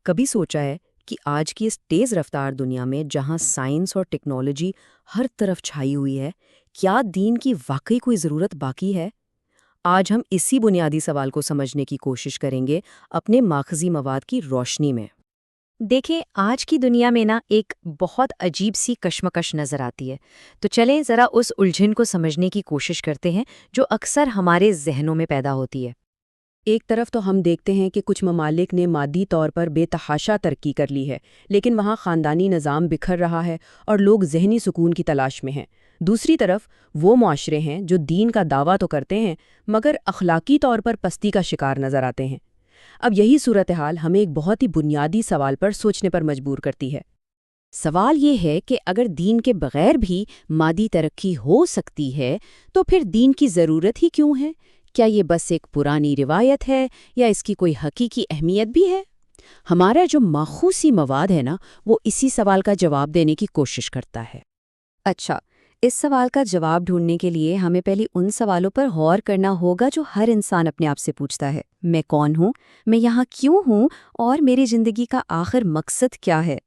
کبھی سوچا ہے کہ آج کی اس تیز رفتار دنیا میں جہاں سائنس اور ٹیکنالوجی ہر طرف چھائی ہوئی ہے، کیا دین کی واقعی کوئی ضرورت باقی ہے؟ آج ہم اسی بنیادی سوال کو سمجھنے کی کوشش کریں گے اپنے ماخذی مواد کی روشنی میں۔ دیکھیں، آج کی دنیا میں ایک بہت عجیب سی کشمکش نظر آتی ہے۔ تو چلیں ذرا اس الجھن کو سمجھنے کی کوشش کرتے ہیں جو اکثر ہمارے ذہنوں میں پیدا ہوتی ہے۔ ایک طرف تو ہم دیکھتے ہیں کہ کچھ ممالک نے مادی طور پر بے تحاشا ترقی کر لی ہے، لیکن وہاں خاندانی نظام بکھر رہا ہے اور لوگ ذہنی سکون کی تلاش میں ہیں۔ دوسری طرف وہ معاشرے ہیں جو دین کا دعویٰ تو کرتے ہیں مگر اخلاقی طور پر پستی کا شکار نظر آتے ہیں۔ اب یہی صورتحال ہمیں ایک بہت ہی بنیادی سوال پر سوچنے پر مجبور کرتی ہے۔ سوال یہ ہے کہ اگر دین کے بغیر بھی مادی ترقی ہو سکتی ہے تو پھر دین کی ضرورت ہی کیوں ہے؟ کیا یہ بس ایک پرانی روایت ہے یا اس کی کوئی حقیقی اہمیت بھی ہے؟ ہمارا جو ماخوذی مواد ہے وہ اسی سوال کا جواب دینے کی کوشش کرتا ہے۔ اچھا، اس سوال کا جواب ڈھونڈنے کے لیے ہمیں پہلے ان سوالوں پر غور کرنا ہوگا جو ہر انسان اپنے آپ سے پوچھتا ہے۔ میں کون ہوں؟ میں یہاں کیوں ہوں؟ اور میری زندگی کا آخر مقصد کیا ہے؟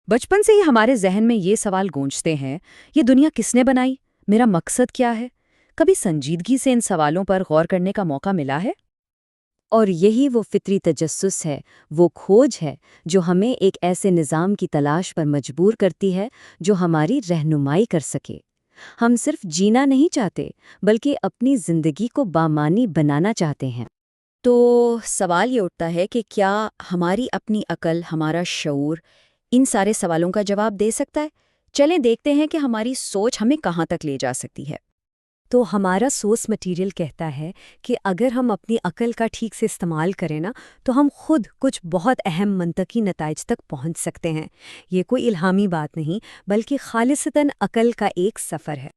بچپن سے ہی ہمارے ذہن میں یہ سوال گونجتے ہیں، یہ دنیا کس نے بنائی؟ میرا مقصد کیا ہے؟ کبھی سنجیدگی سے ان سوالوں پر غور کرنے کا موقع ملا ہے؟ اور یہی وہ فطری تجسس ہے، وہ کھوج ہے جو ہمیں ایک ایسے نظام کی تلاش پر مجبور کرتی ہے جو ہماری رہنمائی کر سکے۔ ہم صرف جینا نہیں چاہتے بلکہ اپنی زندگی کو بامعنی بنانا چاہتے ہیں۔ تو سوال یہ اٹھتا ہے کہ کیا ہماری اپنی عقل، ہمارا شعور ان سارے سوالوں کا جواب دے سکتا ہے؟ چلیں دیکھتے ہیں کہ ہماری سوچ ہمیں کہاں تک لے جا سکتی ہے۔ تو ہمارا سورس مٹیریل کہتا ہے کہ اگر ہم اپنی عقل کا ٹھیک سے استعمال کریں تو ہم خود کچھ بہت اہم منطقی نتائج تک پہنچ سکتے ہیں۔ یہ کوئی الہامی بات نہیں بلکہ خالصتاً عقل کا ایک سفر ہے۔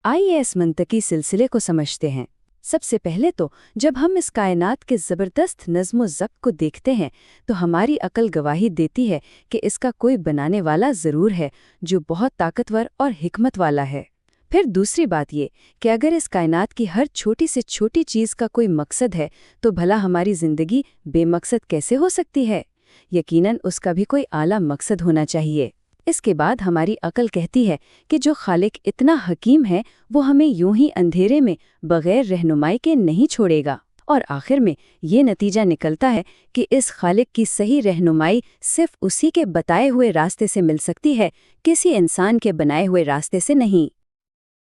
آئیے اس منطقی سلسلے کو سمجھتے ہیں۔ سب سے پہلے تو جب ہم اس کائنات کے زبردست نظم و ضبط کو دیکھتے ہیں تو ہماری عقل گواہی دیتی ہے کہ اس کا کوئی بنانے والا ضرور ہے جو بہت طاقتور اور حکمت والا ہے۔ پھر دوسری بات یہ کہ اگر اس کائنات کی ہر چھوٹی سے چھوٹی چیز کا کوئی مقصد ہے تو بھلا ہماری زندگی بے مقصد کیسے ہو سکتی ہے؟ یقیناً اس کا بھی کوئی اعلیٰ مقصد ہونا چاہیے۔ اس کے بعد ہماری عقل کہتی ہے کہ جو خالق اتنا حکیم ہے وہ ہمیں یوں ہی اندھیرے میں بغیر رہنمائی کے نہیں چھوڑے گا، اور آخر میں یہ نتیجہ نکلتا ہے کہ اس خالق کی صحیح رہنمائی صرف اسی کے بتائے ہوئے راستے سے مل سکتی ہے، کسی انسان کے بنائے ہوئے راستے سے نہیں۔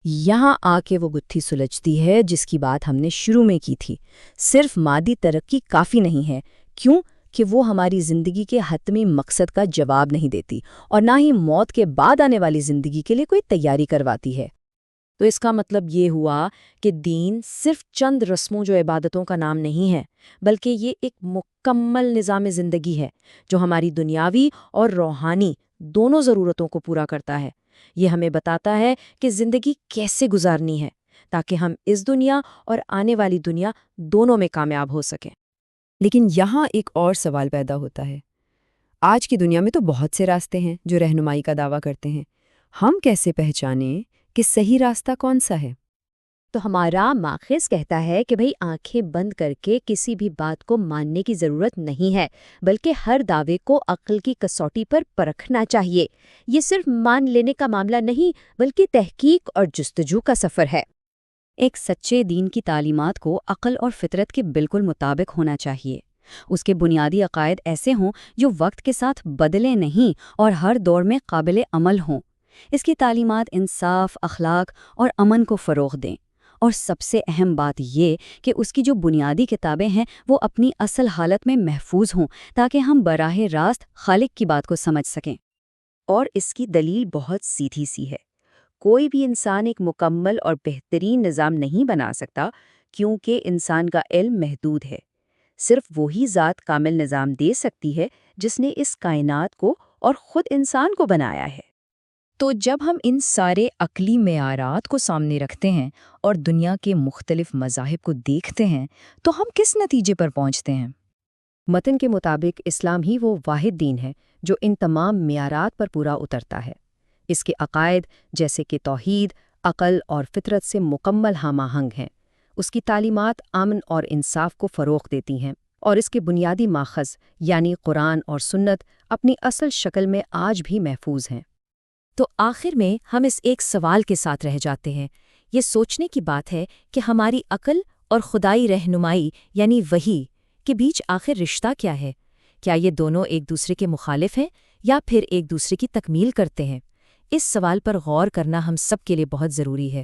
یہاں آ کے وہ گتھی سلجھتی ہے جس کی بات ہم نے شروع میں کی تھی۔ صرف مادی ترقی کافی نہیں ہے، کیوں کہ وہ ہماری زندگی کے حتمی مقصد کا جواب نہیں دیتی اور نہ ہی موت کے بعد آنے والی زندگی کے لیے کوئی تیاری کرواتی ہے۔ تو اس کا مطلب یہ ہوا کہ دین صرف چند رسموں جو عبادتوں کا نام نہیں ہے، بلکہ یہ ایک مکمل نظام زندگی ہے جو ہماری دنیاوی اور روحانی دونوں ضرورتوں کو پورا کرتا ہے۔ یہ ہمیں بتاتا ہے کہ زندگی کیسے گزارنی ہے تاکہ ہم اس دنیا اور آنے والی دنیا دونوں میں کامیاب ہو سکیں۔ لیکن یہاں ایک اور سوال پیدا ہوتا ہے۔ آج کی دنیا میں تو بہت سے راستے ہیں جو رہنمائی کا دعویٰ کرتے ہیں، ہم کیسے پہچانیں کہ صحیح راستہ کون سا ہے؟ تو ہمارا ماخذ کہتا ہے کہ آنکھیں بند کر کے کسی بھی بات کو ماننے کی ضرورت نہیں ہے، بلکہ ہر دعوے کو عقل کی کسوٹی پر پرکھنا چاہیے۔ یہ صرف مان لینے کا معاملہ نہیں بلکہ تحقیق اور جستجو کا سفر ہے۔ ایک سچے دین کی تعلیمات کو عقل اور فطرت کے بالکل مطابق ہونا چاہیے۔ اس کے بنیادی عقائد ایسے ہوں جو وقت کے ساتھ بدلے نہیں اور ہر دور میں قابل عمل ہوں۔ اس کی تعلیمات انصاف، اخلاق اور امن کو فروغ دیں، اور سب سے اہم بات یہ کہ اس کی جو بنیادی کتابیں ہیں وہ اپنی اصل حالت میں محفوظ ہوں تاکہ ہم براہ راست خالق کی بات کو سمجھ سکیں۔ اور اس کی دلیل بہت سیدھی سی ہے۔ کوئی بھی انسان ایک مکمل اور بہترین نظام نہیں بنا سکتا کیونکہ انسان کا علم محدود ہے۔ صرف وہی ذات کامل نظام دے سکتی ہے جس نے اس کائنات کو اور خود انسان کو بنایا ہے۔ تو جب ہم ان سارے عقلی معیارات کو سامنے رکھتے ہیں اور دنیا کے مختلف مذاہب کو دیکھتے ہیں تو ہم کس نتیجے پر پہنچتے ہیں؟ متن کے مطابق اسلام ہی وہ واحد دین ہے جو ان تمام معیارات پر پورا اترتا ہے۔ اس کے عقائد جیسے کہ توحید، عقل اور فطرت سے مکمل ہم آہنگ ہیں۔ اس کی تعلیمات امن اور انصاف کو فروغ دیتی ہیں، اور اس کے بنیادی ماخذ یعنی قرآن اور سنت اپنی اصل شکل میں آج بھی محفوظ ہیں۔ تو آخر میں ہم اس ایک سوال کے ساتھ رہ جاتے ہیں۔ یہ سوچنے کی بات ہے کہ ہماری عقل اور خدائی رہنمائی یعنی وحی کے بیچ آخر رشتہ کیا ہے؟ کیا یہ دونوں ایک دوسرے کے مخالف ہیں یا پھر ایک دوسرے کی تکمیل کرتے ہیں؟ اس سوال پر غور کرنا ہم سب کے لیے بہت ضروری ہے۔